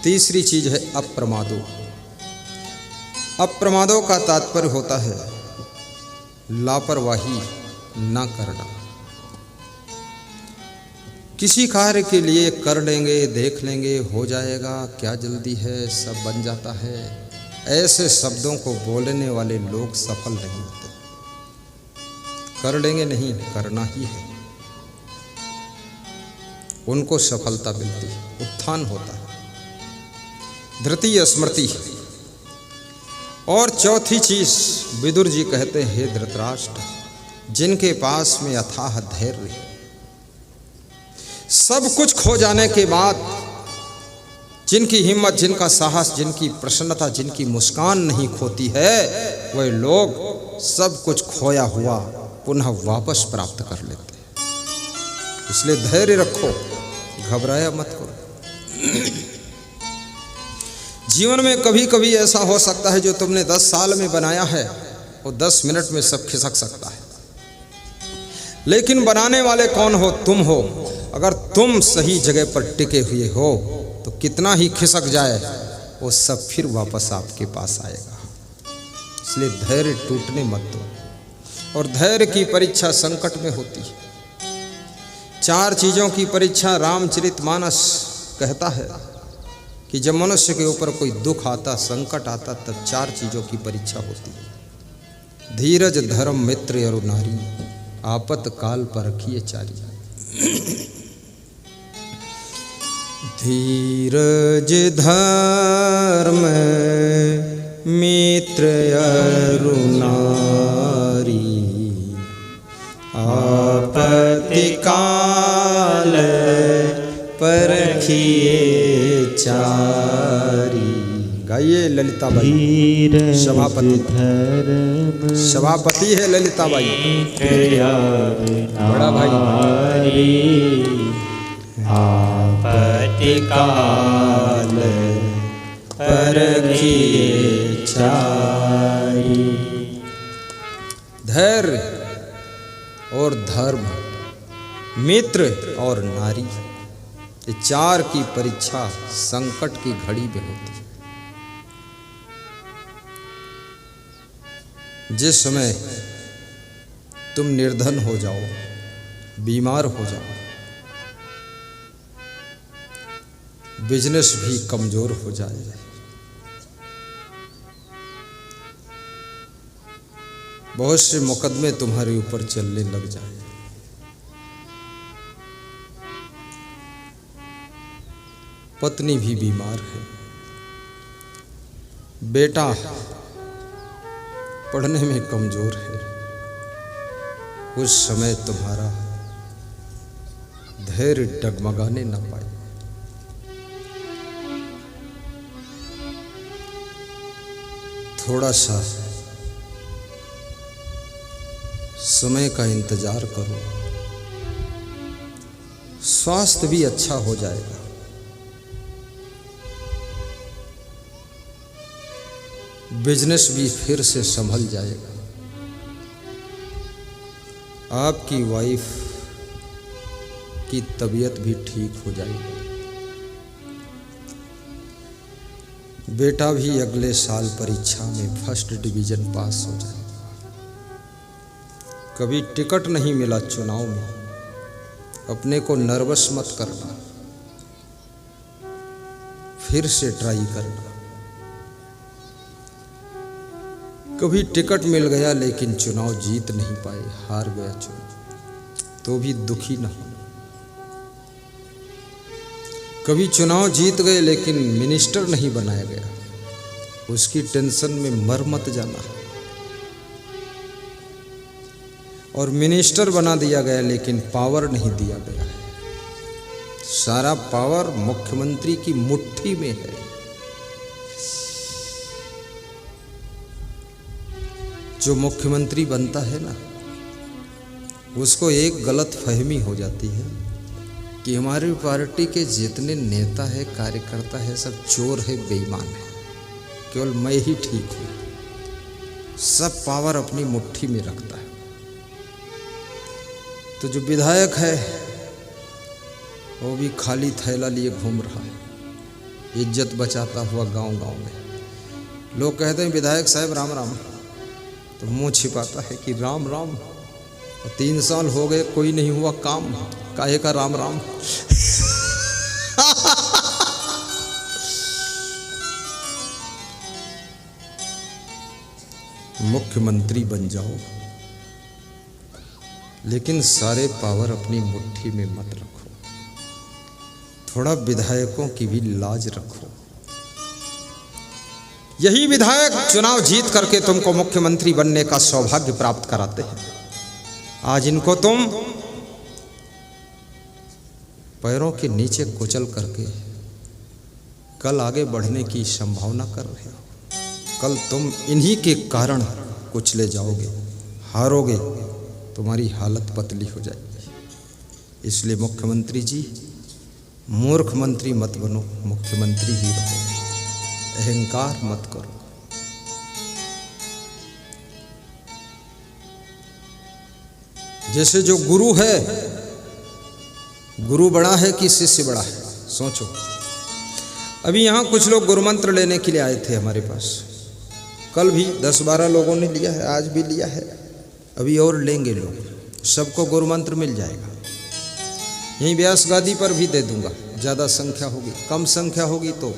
तीसरी चीज है अप्रमादो। अप्रमादो का तात्पर्य होता है लापरवाही ना करना। किसी कार्य के लिए कर लेंगे, देख लेंगे, हो जाएगा, क्या जल्दी है, सब बन जाता है, ऐसे शब्दों को बोलने वाले लोग सफल नहीं होते। कर लेंगे नहीं, करना ही है, उनको सफलता मिलती है, उत्थान होता है। धृति स्मृति। और चौथी चीज विदुर जी कहते हैं, हे धृतराष्ट्र, जिनके पास में अथाह धैर्य है, सब कुछ खो जाने के बाद जिनकी हिम्मत, जिनका साहस, जिनकी प्रसन्नता, जिनकी मुस्कान नहीं खोती है, वह लोग सब कुछ खोया हुआ पुनः वापस प्राप्त कर लेते हैं। इसलिए धैर्य रखो, घबराया मत करो। जीवन में कभी कभी ऐसा हो सकता है जो तुमने 10 साल में बनाया है वो 10 मिनट में सब खिसक सकता है, लेकिन बनाने वाले कौन हो? तुम हो। अगर तुम सही जगह पर टिके हुए हो तो कितना ही खिसक जाए वो सब फिर वापस आपके पास आएगा। इसलिए धैर्य टूटने मत दो। और धैर्य की परीक्षा संकट में होती है। 4 चीजों की परीक्षा रामचरितमानस कहता है कि जब मनुष्य के ऊपर कोई दुख आता, संकट आता, तब 4 चीजों की परीक्षा होती है। धीरज, धर्म, मित्र और नारी, आपत काल पर रखिए चारी। धीरज, धर्म, मित्र और नारी, आपत्ति काल पर रखिए चारी। गाइए ललिताबाई, सभापति है ललिताबाई, बड़ा भाई। आपत्ति काल पर रखिए चारी। धैर्य और धर्म, मित्र और नारी, ये 4 की परीक्षा संकट की घड़ी में होती है। जिस समय तुम निर्धन हो जाओ, बीमार हो जाओ, बिजनेस भी कमजोर हो जाए, बहुत से मुकदमे तुम्हारे ऊपर चलने लग जाए, पत्नी भी बीमार है, बेटा पढ़ने में कमजोर है, उस समय तुम्हारा धैर्य डगमगाने न पाए। थोड़ा सा समय का इंतजार करो, स्वास्थ्य भी अच्छा हो जाएगा। बिजनेस भी फिर से संभल जाएगा। आपकी वाइफ की तबीयत भी ठीक हो जाएगी। बेटा भी अगले साल परीक्षा में फर्स्ट डिवीजन पास हो जाएगा। कभी टिकट नहीं मिला चुनाव में, अपने को नर्वस मत करना, फिर से ट्राई करना। कभी टिकट मिल गया लेकिन चुनाव जीत नहीं पाए, हार गया चुनाव, तो भी दुखी न होना। कभी चुनाव जीत गए लेकिन मिनिस्टर नहीं बनाया गया, उसकी टेंशन में मर मत जाना। और मिनिस्टर बना दिया गया लेकिन पावर नहीं दिया गया, सारा पावर मुख्यमंत्री की मुट्ठी में है। जो मुख्यमंत्री बनता है ना, उसको एक गलत फहमी हो जाती है कि हमारी पार्टी के जितने नेता है, कार्यकर्ता है, सब चोर है, बेईमान है, केवल मैं ही ठीक हूँ, सब पावर अपनी मुट्ठी में रखता है। तो जो विधायक है वो भी खाली थैला लिए घूम रहा है, इज्जत बचाता हुआ गांव-गांव में। लोग कहते हैं विधायक साहब राम राम, तो मुंह छिपाता है कि राम राम। 3 साल हो गए कोई नहीं हुआ काम, काहे का राम राम। मुख्यमंत्री बन जाओ, लेकिन सारे पावर अपनी मुट्ठी में मत रखो। थोड़ा विधायकों की भी लाज रखो। यही विधायक चुनाव जीत करके तुमको मुख्यमंत्री बनने का सौभाग्य प्राप्त कराते हैं। आज इनको तुम पैरों के नीचे कुचल करके कल आगे बढ़ने की संभावना कर रहे हो। कल तुम इन्हीं के कारण कुचले जाओगे, हारोगे, तुम्हारी हालत पतली हो जाएगी। इसलिए मुख्यमंत्री जी, मूर्ख मंत्री मत बनो, मुख्यमंत्री ही रहो। अहंकार मत करो। जैसे जो गुरु है, गुरु बड़ा है कि शिष्य बड़ा है, सोचो। अभी यहाँ कुछ लोग गुरु मंत्र लेने के लिए आए थे हमारे पास। कल भी 10-12 लोगों ने लिया है, आज भी लिया है, अभी और लेंगे लोग। सबको गुरु मंत्र मिल जाएगा। यहीं व्यास गादी पर भी दे दूंगा। ज़्यादा संख्या होगी, कम संख्या होगी तो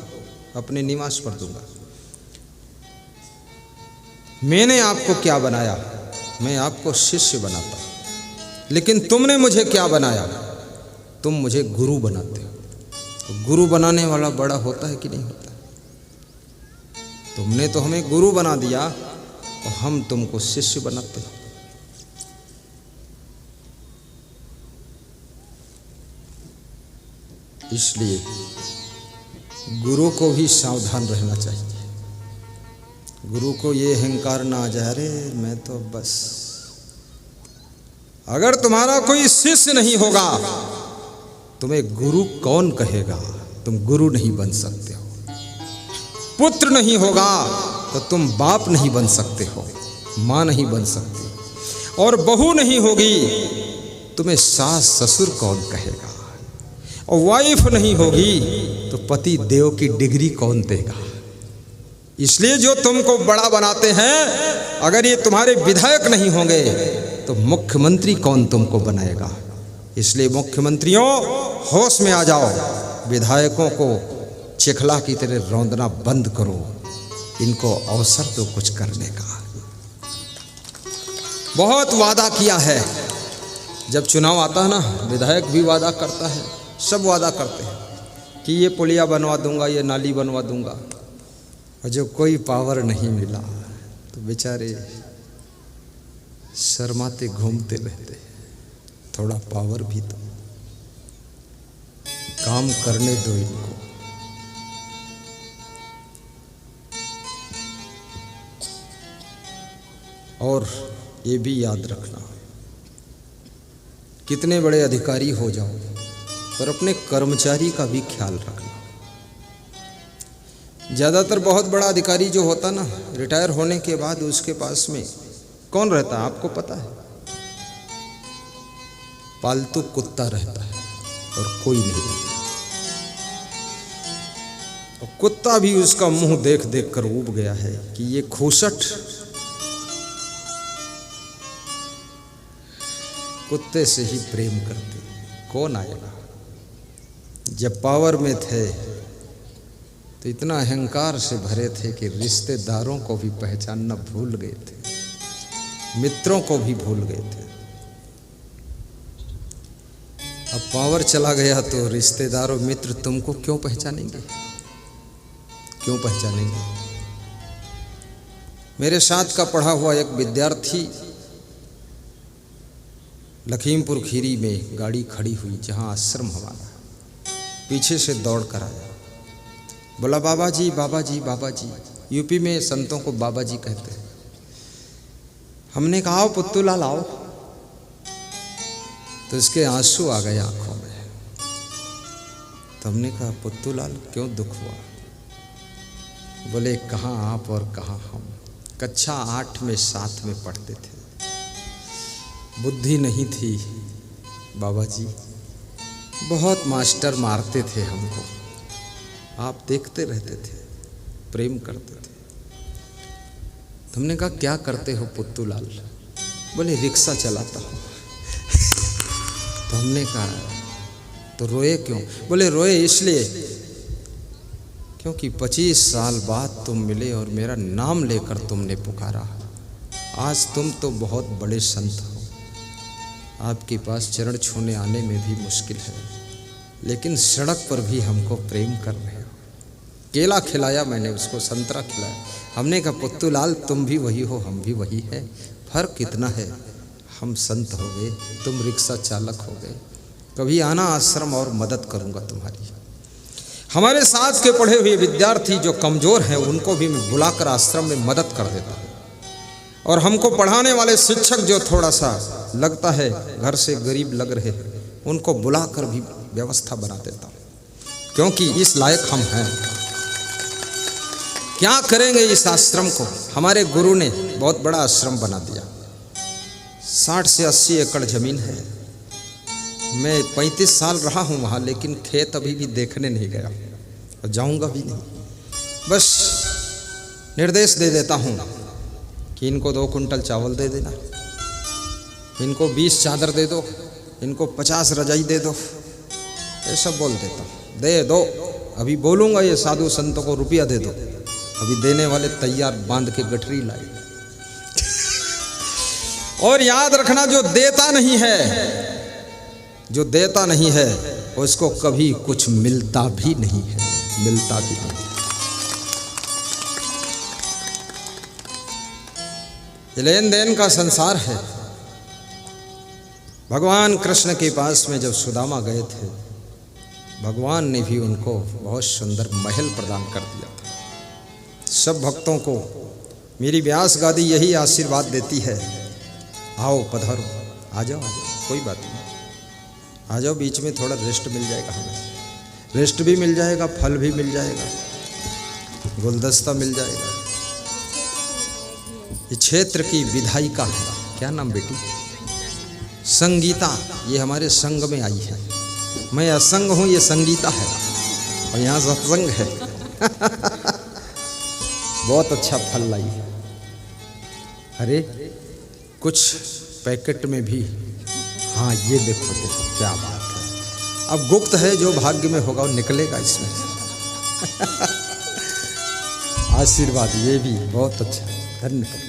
अपने निवास पर दूंगा। मैंने आपको क्या बनाया? मैं आपको शिष्य बनाता, लेकिन तुमने मुझे क्या बनाया? तुम मुझे गुरु बनाते हो। तो गुरु बनाने वाला बड़ा होता है कि नहीं होता? तुमने तो हमें गुरु बना दिया और हम तुमको शिष्य बनाते हैं। इसलिए गुरु को भी सावधान रहना चाहिए। गुरु को ये अहंकार ना आ जाए, अरे मैं तो बस। अगर तुम्हारा कोई शिष्य नहीं होगा, तुम्हें गुरु कौन कहेगा? तुम गुरु नहीं बन सकते हो। पुत्र नहीं होगा तो तुम बाप नहीं बन सकते हो, माँ नहीं बन सकते। और बहू नहीं होगी, तुम्हें सास ससुर कौन कहेगा? और वाइफ नहीं होगी तो पति देव की डिग्री कौन देगा? इसलिए जो तुमको बड़ा बनाते हैं, अगर ये तुम्हारे विधायक नहीं होंगे तो मुख्यमंत्री कौन तुमको बनाएगा? इसलिए मुख्यमंत्रियों, होश में आ जाओ। विधायकों को चिखला की तरह रौंदना बंद करो। इनको अवसर दो कुछ करने का। बहुत वादा किया है। जब चुनाव आता है ना, विधायक भी वादा करता है, सब वादा करते हैं कि ये पुलिया बनवा दूंगा, ये नाली बनवा दूंगा। और जब कोई पावर नहीं मिला तो बेचारे शर्माते घूमते रहते। थोड़ा पावर भी तो काम करने दो इनको। और ये भी याद रखना, कितने बड़े अधिकारी हो जाओ, पर अपने कर्मचारी का भी ख्याल रखना। ज़्यादातर बहुत बड़ा अधिकारी जो होता ना, रिटायर होने के बाद उसके पास में कौन रहता है आपको पता है? पालतू कुत्ता रहता है और कोई नहीं रहता। और कुत्ता भी उसका मुंह देख देख कर ऊब गया है कि ये खूसट कुत्ते से ही प्रेम करते। कौन आएगा? जब पावर में थे तो इतना अहंकार से भरे थे कि रिश्तेदारों को भी पहचानना भूल गए थे, मित्रों को भी भूल गए थे। अब पावर चला गया तो रिश्तेदारों मित्र तुमको क्यों पहचानेंगे? क्यों पहचानेंगे? मेरे साथ का पढ़ा हुआ एक विद्यार्थी लखीमपुर खीरी में गाड़ी खड़ी हुई जहाँ आश्रम हमारा, पीछे से दौड़ कर आया, बोला बाबा जी बाबा जी बाबा जी। यूपी में संतों को बाबा जी कहते हैं। हमने कहा आओ पुत्तू लाल आओ, तो इसके आंसू आ गए आंखों में। तो हमने कहा पुत्तू लाल क्यों दुख हुआ? बोले कहाँ आप और कहाँ हम, कक्षा 8 में साथ में पढ़ते थे, बुद्धि नहीं थी बाबा जी, बहुत मास्टर मारते थे हमको, आप देखते रहते थे, प्रेम करते थे। तुमने कहा क्या करते हो पुत्तूलाल? बोले रिक्शा चलाता हूँ। तो हमने कहा तो रोए क्यों? बोले रोए इसलिए क्योंकि 25 साल बाद तुम मिले और मेरा नाम लेकर तुमने पुकारा। आज तुम तो बहुत बड़े संत हो, आपके पास चरण छूने आने में भी मुश्किल है, लेकिन सड़क पर भी हमको प्रेम कर रहे हो। केला खिलाया मैंने उसको, संतरा खिलाया। हमने कहा पुत्तूलाल तुम भी वही हो, हम भी वही है, फर्क कितना है? हम संत हो गए, तुम रिक्शा चालक हो गए। कभी आना आश्रम और मदद करूंगा तुम्हारी। हमारे साथ के पढ़े हुए विद्यार्थी जो कमज़ोर हैं उनको भी मैं बुलाकर आश्रम में मदद कर देता हूँ, और हमको पढ़ाने वाले शिक्षक जो थोड़ा सा लगता है घर से गरीब लग रहे हैं उनको बुलाकर भी व्यवस्था बना देता हूँ, क्योंकि इस लायक हम हैं। क्या करेंगे इस आश्रम को? हमारे गुरु ने बहुत बड़ा आश्रम बना दिया। 60 से 80 एकड़ ज़मीन है। मैं 35 साल रहा हूँ वहाँ, लेकिन खेत अभी भी देखने नहीं गया और जाऊँगा भी नहीं। बस निर्देश दे देता हूँ कि इनको 2 कुंटल चावल दे देना, इनको 20 चादर दे दो, इनको 50 रजाई दे दो, ये सब बोल देता हूँ। दे दो, अभी बोलूँगा ये साधु संतों को रुपया दे दो, अभी देने वाले तैयार बांध के गठरी लाए। और याद रखना जो देता नहीं है, जो देता नहीं है उसको कभी कुछ मिलता भी नहीं है, मिलता भी नहीं। लेन देन का संसार है। भगवान कृष्ण के पास में जब सुदामा गए थे, भगवान ने भी उनको बहुत सुंदर महल प्रदान कर दिया था। सब भक्तों को मेरी व्यास गादी यही आशीर्वाद देती है, आओ पधारो, आ जाओ, कोई बात नहीं, आ जाओ। बीच में थोड़ा रेस्ट मिल जाएगा, हमें रेस्ट भी मिल जाएगा, फल भी मिल जाएगा, गुलदस्ता मिल जाएगा। ये क्षेत्र की विधायिका है, क्या नाम बेटी? संगीता। ये हमारे संग में आई है। मैं असंग हूँ, ये संगीता है, और यहाँ सत्संग है। बहुत अच्छा फल लाई है। अरे कुछ पैकेट में भी, हाँ ये देखो देखो क्या बात है। अब गुप्त है, जो भाग्य में होगा वो निकलेगा इसमें। आशीर्वाद ये भी बहुत अच्छा, धन्यवाद।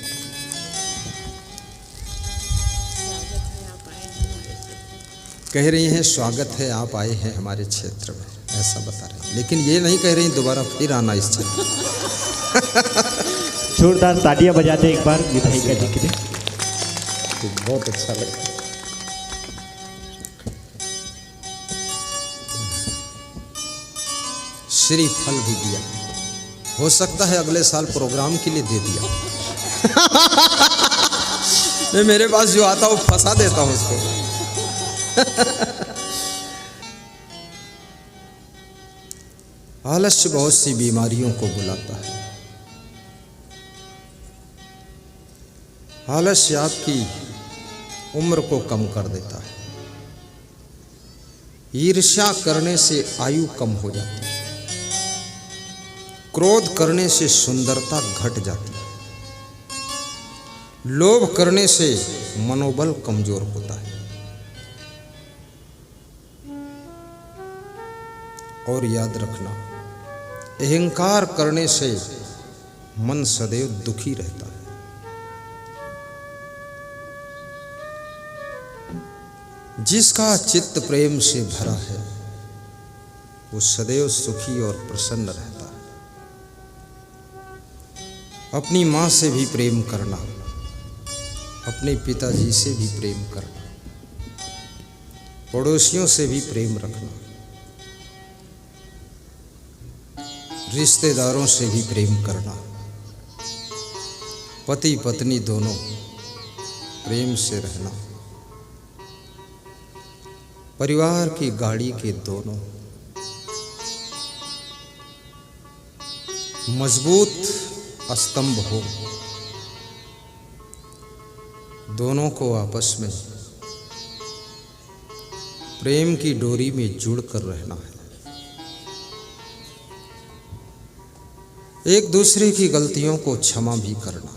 कह रही हैं स्वागत है, आप आए हैं हमारे क्षेत्र में, ऐसा बता रहे हैं, लेकिन ये नहीं कह रही दोबारा फिर आना इस क्षेत्र। जोरदार तालियां बजाते एक बार विधायिका जी के लिए, बहुत अच्छा लगा। श्री फल भी दिया, हो सकता है अगले साल प्रोग्राम के लिए दे दिया। मैं मेरे पास जो आता हूँ फंसा देता हूँ उसको। आलस्य बहुत सी बीमारियों को बुलाता है। आलस्य आपकी उम्र को कम कर देता है। ईर्ष्या करने से आयु कम हो जाती है। क्रोध करने से सुंदरता घट जाती है। लोभ करने से मनोबल कमजोर होता है। और याद रखना, अहंकार करने से मन सदैव दुखी रहता है। जिसका चित्त प्रेम से भरा है वो सदैव सुखी और प्रसन्न रहता है। अपनी माँ से भी प्रेम करना, अपने पिताजी से भी प्रेम करना, पड़ोसियों से भी प्रेम रखना, रिश्तेदारों से भी प्रेम करना, पति पत्नी दोनों प्रेम से रहना, परिवार की गाड़ी के दोनों मजबूत स्तंभ हो, दोनों को आपस में प्रेम की डोरी में जुड़ कर रहना है। एक दूसरे की गलतियों को क्षमा भी करना।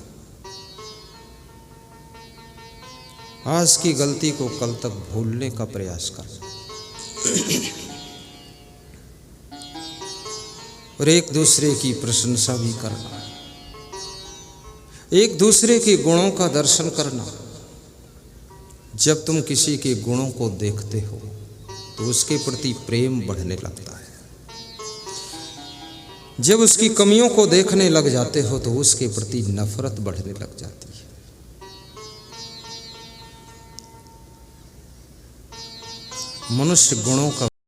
आज की गलती को कल तक भूलने का प्रयास करना और एक दूसरे की प्रशंसा भी करना, एक दूसरे के गुणों का दर्शन करना। जब तुम किसी के गुणों को देखते हो तो उसके प्रति प्रेम बढ़ने लगता है। जब उसकी कमियों को देखने लग जाते हो तो उसके प्रति नफरत बढ़ने लग जाती है। मनुष्य गुणों का